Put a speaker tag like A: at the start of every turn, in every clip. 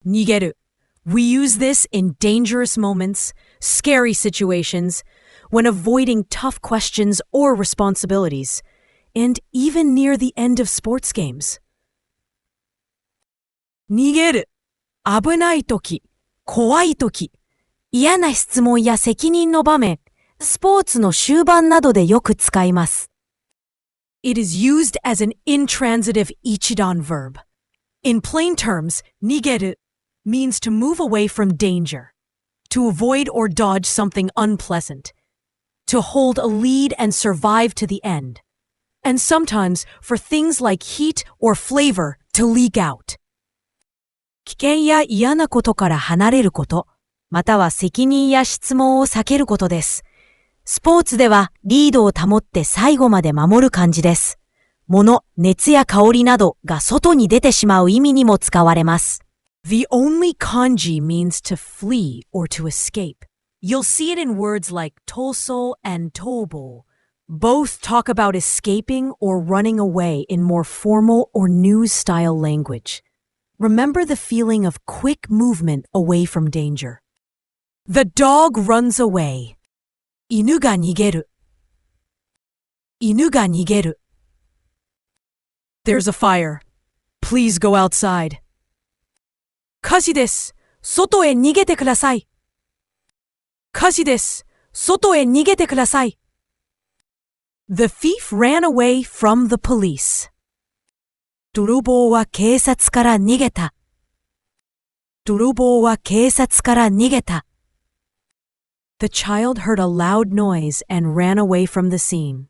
A: nigeru. We use this in dangerous moments, scary situations, when avoiding tough questions or responsibilities, and even near the end of sports games. 逃げる、危ないとき、怖いとき、嫌な質問や責任の場面、スポーツの終盤などでよく使います。It is used as an intransitive ichidan verb. In plain terms, 逃げる means to move away from danger, to avoid or dodge something unpleasant, to hold a lead and survive to the end, and sometimes for things like heat or flavor to leak out. 危険や嫌なことから離れること、または責任や質問を避けることです。スポーツではリードを保って最後まで守る感じです。物、熱や香りなどが外に出てしまう意味にも使われます。The only kanji means to flee or to escape. You'll see it in words like toso and tobo. Both talk about escaping or running away in more formal or news-style language. Remember the feeling of quick movement away from danger. The dog runs away. 犬が逃げる。犬が逃げる。There's a fire. Please go outside. 火事です。外へ逃げてください。火事です。外へ逃げてください。The thief ran away from the police. 泥棒は警察から逃げた。泥棒は警察から逃げた。The child heard a loud noise and ran away from the scene.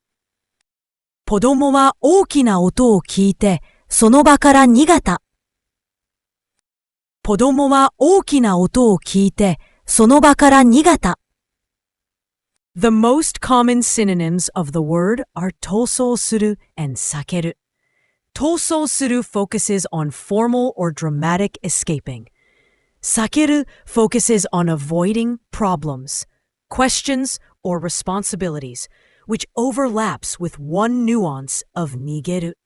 A: 子供は大きな音を聞いて、その場から逃げた。子供は大きな音を聞いて、その場から逃げた。The most common synonyms of the word are 逃走する and 避ける。逃走する focuses on formal or dramatic escaping. 避ける focuses on avoiding problems, questions, or responsibilities, which overlaps with one nuance of 逃げる.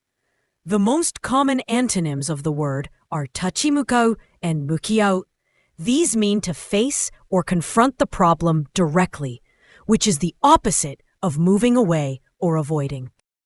A: The most common antonyms of the word are 立ち向かう and 向き合う. These mean to face or confront the problem directly, which is the opposite of moving away or avoiding.